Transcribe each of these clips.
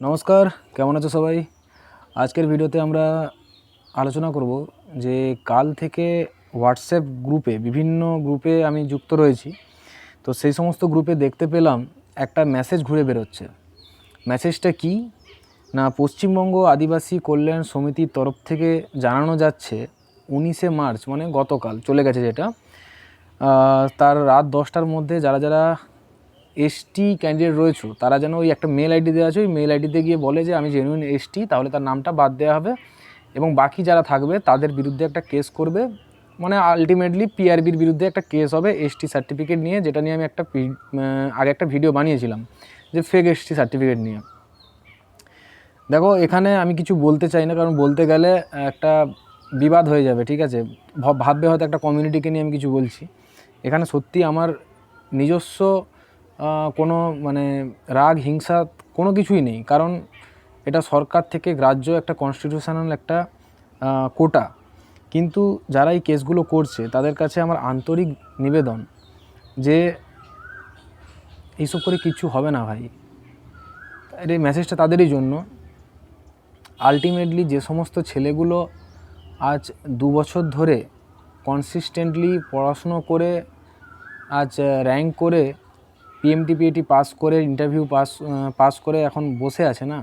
নমস্কার, কেমন আছো সবাই? আজকের ভিডিওতে আমরা আলোচনা করব যে কাল থেকে হোয়াটসঅ্যাপ গ্রুপে বিভিন্ন গ্রুপে আমি যুক্ত রয়েছি। তো সেই সমস্ত গ্রুপে দেখতে পেলাম একটা মেসেজ ঘুরে বেরোচ্ছে। মেসেজটা কি না, পশ্চিমবঙ্গ আদিবাসী কল্যাণ সমিতির তরফ থেকে জানানো যাচ্ছে 19শে মার্চ মানে গতকাল চলে গেছে যেটা, তার রাত 10টার মধ্যে যারা যারা এসটি ক্যান্ডিডেট রয়েছে তারা যেন ওই একটা মেল আইডি দেওয়া আছে, ওই মেল আইডিতে গিয়ে বলে যে আমি জেনুইন এসটি, তাহলে তার নামটা বাদ দেওয়া হবে এবং বাকি যারা থাকবে তাদের বিরুদ্ধে একটা কেস করবে। মানে আলটিমেটলি পিআরবির বিরুদ্ধে একটা কেস হবে এসটি সার্টিফিকেট নিয়ে, যেটা নিয়ে আমি আগে একটা ভিডিও বানিয়েছিলাম যে ফেক এসটি সার্টিফিকেট নিয়ে। দেখো, এখানে আমি কিছু বলতে চাই না, কারণ বলতে গেলে একটা বিবাদ হয়ে যাবে, ঠিক আছে? ভাববে হয়তো একটা কমিউনিটিকে নিয়ে আমি কিছু বলছি। এখানে সত্যি আমার নিজস্ব কোনো মানে রাগ হিংসা কোনো কিছুই নেই, কারণ এটা সরকার থেকে গ্রাহ্য একটা কনস্টিটিউশনাল একটা কোটা। কিন্তু যারা এই কেসগুলো করছে তাদের কাছে আমার আন্তরিক নিবেদন যে এইসব করে কিচ্ছু হবে না ভাই। এই মেসেজটা তাদেরই জন্য। আলটিমেটলি যে সমস্ত ছেলেগুলো আজ 2 বছর ধরে কনসিস্টেন্টলি পড়াশুনো করে আজ র্যাঙ্ক করে পিএমটিপিএটি পাস করে ইন্টারভিউ পাস করে এখন বসে আছে না,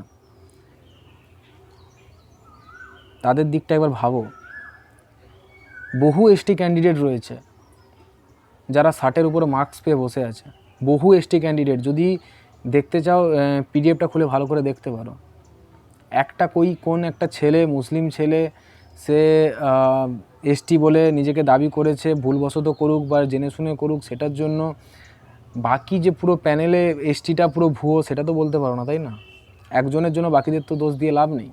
তাদের দিকটা একবার ভাবো। বহু এসটি ক্যান্ডিডেট রয়েছে যারা 60-এর উপরে মার্কস পেয়ে বসে আছে, বহু এসটি ক্যান্ডিডেট। যদি দেখতে চাও পিডিএফটা খুলে ভালো করে দেখতে পারো। কোন একটা ছেলে, মুসলিম ছেলে, সে এসটি বলে নিজেকে দাবি করেছে, ভুলবশত করুক বা জেনে শুনে করুক, সেটার জন্য বাকি যে পুরো প্যানেলে এসটিটা পুরো ভুয়ো সেটা তো বলতে পারো না, তাই না? একজনের জন্য বাকিদের তো দোষ দিয়ে লাভ নেই।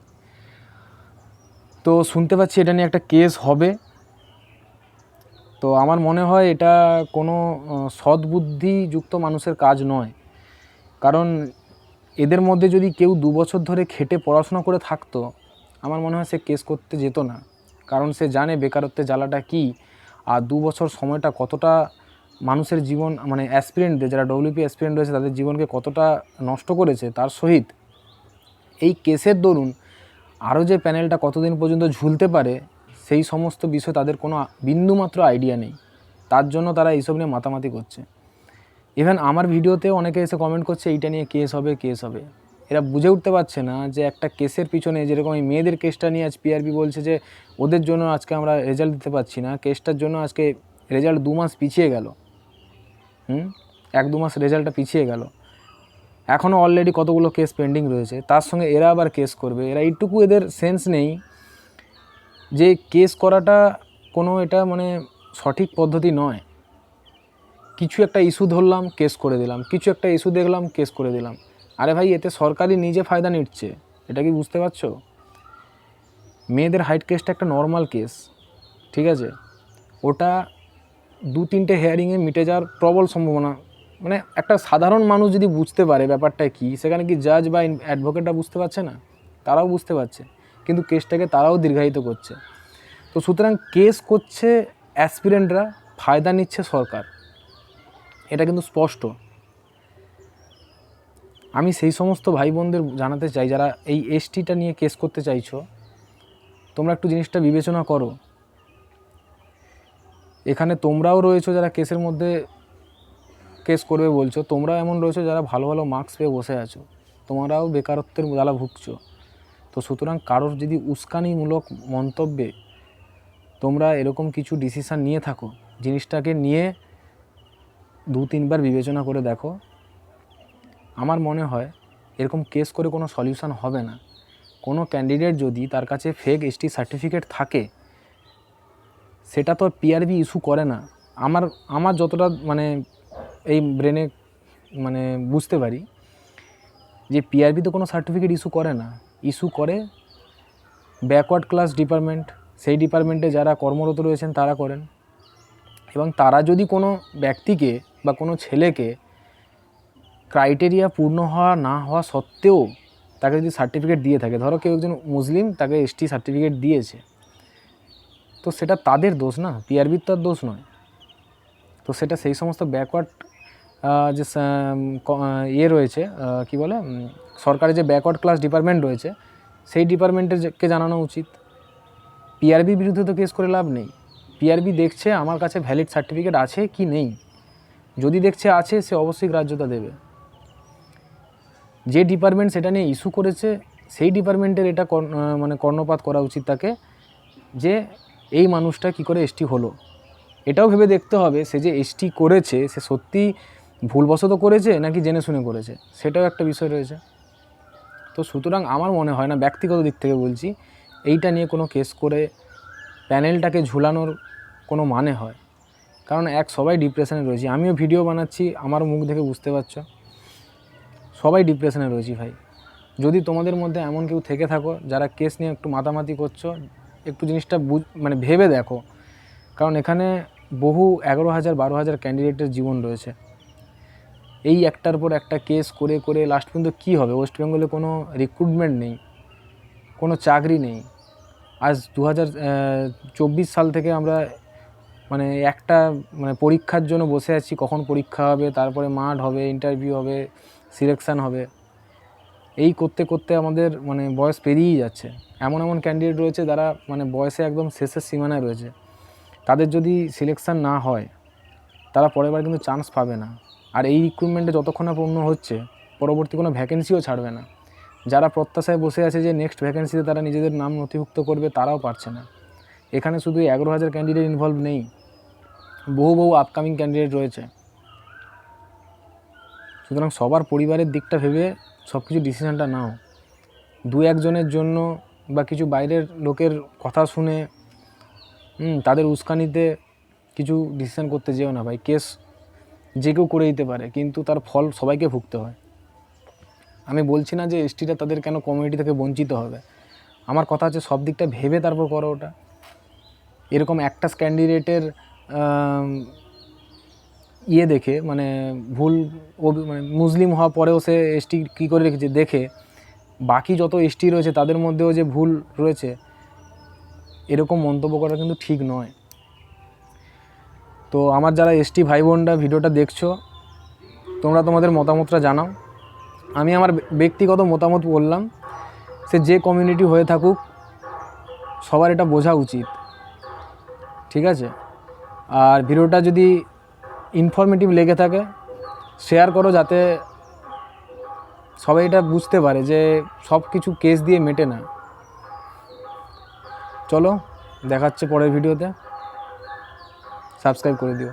তো শুনতে পাচ্ছি এটা নিয়ে একটা কেস হবে। তো আমার মনে হয় এটা কোনো সদ্বুদ্ধিযুক্ত মানুষের কাজ নয়, কারণ এদের মধ্যে যদি কেউ 2 বছর ধরে খেটে পড়াশোনা করে থাকতো, আমার মনে হয় সে কেস করতে যেত না, কারণ সে জানে বেকারত্বের জ্বালাটা কী, আর 2 বছর সময়টা কতটা মানুষের জীবন, মানে অ্যাসপিরেন্টদের, যারা ডব্লিউপি অ্যাসপিরেন্ট রয়েছে তাদের জীবনকে কতটা নষ্ট করেছে। তার সহিত এই কেসের দরুন আরও যে প্যানেলটা কতদিন পর্যন্ত ঝুলতে পারে সেই সমস্ত বিষয় তাদের কোনো বিন্দুমাত্র আইডিয়া নেই। তার জন্য তারা এইসব নিয়ে মাতামাতি করছে। ইভেন আমার ভিডিওতে অনেকে এসে কমেন্ট করছে এইটা নিয়ে কেস হবে। এরা বুঝে উঠতে পারছে না যে একটা কেসের পিছনে, যেরকম এই মেয়েদের কেসটা নিয়ে আজ পিআরবি বলছে যে ওদের জন্য আজকে আমরা রেজাল্ট দিতে পারছি না, কেসটার জন্য আজকে রেজাল্ট 2 মাস পিছিয়ে গেল। 1-2 মাস রেজাল্টটা পিছিয়ে গেল। এখনও অলরেডি কতগুলো কেস পেন্ডিং রয়েছে, তার সঙ্গে এরা আবার কেস করবে। এরা এইটুকু এদের সেন্স নেই যে কেস করাটা কোনো এটা মানে সঠিক পদ্ধতি নয়। কিছু একটা ইস্যু ধরলাম, কেস করে দিলাম, কিছু একটা ইস্যু দেখলাম, কেস করে দিলাম। আরে ভাই, এতে সরকারই নিজে ফায়দা নিচ্ছে, এটা কি বুঝতে পারছো? মেয়েদের হাইট কেসটা একটা নর্মাল কেস, ঠিক আছে? ওটা 2-3টে হেয়ারিংয়ে মিটে যাওয়ার প্রবল সম্ভাবনা। মানে একটা সাধারণ মানুষ যদি বুঝতে পারে ব্যাপারটা কি, সেখানে কি জাজ বা অ্যাডভোকেটরা বুঝতে পারছে না? তারাও বুঝতে পারছে, কিন্তু কেসটাকে তারাও দীর্ঘায়িত করছে। তো সুতরাং কেস করছে অ্যাসপিরেন্টরা, ফায়দা নিচ্ছে সরকার, এটা কিন্তু স্পষ্ট। আমি সেই সমস্ত ভাই বোনদের জানাতে চাই যারা এই এসটিটা নিয়ে কেস করতে চাইছো, তোমরা একটু জিনিসটা বিবেচনা করো। এখানে তোমরাও রয়েছো যারা কেসের মধ্যে কেস করবে বলছো, তোমরাও এমন রয়েছো যারা ভালো ভালো মার্কস পেয়ে বসে আছো, তোমরাও বেকারত্বের জ্বালা ভুগছো। তো সুতরাং কারোর যদি উস্কানিমূলক মন্তব্যে তোমরা এরকম কিছু ডিসিশান নিয়ে থাকো, জিনিসটাকে নিয়ে 2-3বার বিবেচনা করে দেখো। আমার মনে হয় এরকম কেস করে কোনো সলিউশন হবে না। কোনো ক্যান্ডিডেট যদি তার কাছে ফেক এসটি সার্টিফিকেট থাকে, সেটা তো পিআরবি ইস্যু করে না। আমার যতটা মানে এই ব্রেনে মানে বুঝতে পারি যে পিআরবি তো কোনো সার্টিফিকেট ইস্যু করে না, ইস্যু করে ব্যাকওয়ার্ড ক্লাস ডিপার্টমেন্ট। সেই ডিপার্টমেন্টে যারা কর্মরত রয়েছেন তারা করেন, এবং তারা যদি কোনো ব্যক্তিকে বা কোনো ছেলেকে ক্রাইটেরিয়া পূর্ণ হওয়া না হওয়া সত্ত্বেও তাকে যদি সার্টিফিকেট দিয়ে থাকে, ধরো কেউ একজন মুসলিম, তাকে এসটি সার্টিফিকেট দিয়েছে, তো সেটা তাদের দোষ না, পিআরবির তো আর দোষ নয়। তো সেটা সেই সমস্ত ব্যাকওয়ার্ড যে ইয়ে রয়েছে কি বলে সরকারি যে ব্যাকওয়ার্ড ক্লাস ডিপার্টমেন্ট রয়েছে সেই ডিপার্টমেন্টকে জানানো উচিত। পিআরবির বিরুদ্ধে তো কেস করে লাভ নেই। পিআরবি দেখছে আমার কাছে ভ্যালিড সার্টিফিকেট আছে কি নেই, যদি দেখছে আছে সে অবশ্যই গ্রাহ্যতা দেবে। যে ডিপার্টমেন্ট সেটা নিয়ে ইস্যু করেছে সেই ডিপার্টমেন্টের এটা মানে কর্ণপাত করা উচিত তাকে, যে এই মানুষটা কি করে এসটি হলো। এটাও ভেবে দেখতে হবে সে যে এসটি করেছে সে সত্যি ভুলবশত করেছে নাকি জেনে শুনে করেছে, সেটাও একটা বিষয় রয়েছে। তো সুতরাং আমার মনে হয় না, ব্যক্তিগত দিক থেকে বলছি, এইটা নিয়ে কোনো কেস করে প্যানেলটাকে ঝুলানোর কোনো মানে হয়। কারণ সবাই ডিপ্রেশনে রয়েছে, আমিও ভিডিও বানাচ্ছি, আমার মুখ দেখে বুঝতে পারছো সবাই ডিপ্রেশনে রয়েছি ভাই। যদি তোমাদের মধ্যে এমন কেউ থেকে থাকো যারা কেস নিয়ে একটু মাতামাতি করছো, একটু জিনিসটা মানে ভেবে দেখো। কারণ এখানে বহু 11,000 12,000 ক্যান্ডিডেটের জীবন রয়েছে। এই একটার পর একটা কেস করে করে লাস্ট পর্যন্ত কী হবে? ওয়েস্ট বেঙ্গলে কোনো রিক্রুটমেন্ট নেই, কোনো চাকরি নেই। আজ 2024 সাল থেকে আমরা মানে একটা মানে পরীক্ষার জন্য বসে আছি, কখন পরীক্ষা হবে, তারপরে মাঠ হবে, ইন্টারভিউ হবে, সিলেকশান হবে। এই করতে করতে আমাদের মানে বয়স পেরিয়েই যাচ্ছে। এমন এমন ক্যান্ডিডেট রয়েছে যারা মানে বয়সে একদম শেষের সীমানায় রয়েছে। তাদের যদি সিলেকশান না হয় তারা পরের বার কিন্তু চান্স পাবে না। আর এই রিক্রুটমেন্টে যতক্ষণ না পূর্ণ হচ্ছে পরবর্তী কোনো ভ্যাকেন্সিও ছাড়বে না। যারা প্রত্যাশায় বসে আছে যে নেক্সট ভ্যাকেন্সিতে তারা নিজেদের নাম নথিভুক্ত করবে, তারাও পারছে না। এখানে শুধু 11,000 ক্যান্ডিডেট ইনভলভ নেই, বহু আপকামিং ক্যান্ডিডেট রয়েছে। সুতরাং সবার পরিবারের দিকটা ভেবে সব কিছু ডিসিশানটা নাও। দু একজনের জন্য বা কিছু বাইরের লোকের কথা শুনে তাদের উস্কানিতে কিছু ডিসিশান করতে যেও না ভাই। কেস যে কেউ করে দিতে পারে, কিন্তু তার ফল সবাইকে ভুগতে হয়। আমি বলছি না যে এসটিরা তাদের কেন কমিউনিটি থেকে বঞ্চিত হবে, আমার কথা হচ্ছে সব দিকটা ভেবে তারপর করো ওটা। এরকম একটা ক্যান্ডিডেটের ইয়ে দেখে মানে ভুল মানে মুসলিম হওয়া পরেও সে এসটি কী করে রেখেছে দেখে বাকি যত এসটি রয়েছে তাদের মধ্যেও যে ভুল রয়েছে, এরকম মন্তব্য করা কিন্তু ঠিক নয়। তো আমার যারা এসটি ভাই বোনরা ভিডিওটা দেখছো, তোমরা তোমাদের মতামতটা জানাও। আমি আমার ব্যক্তিগত মতামত বললাম, সে যে কমিউনিটি হয়ে থাকুক সবার এটা বোঝা উচিত, ঠিক আছে? আর ভিডিওটা যদি ইনফরমেটিভ লেগে থাকে শেয়ার করো, যাতে সবাই এটা বুঝতে পারে যে সব কিছু কেস দিয়ে মেটে না। চলো দেখাচ্ছে পরের ভিডিওতে, সাবস্ক্রাইব করে দিও।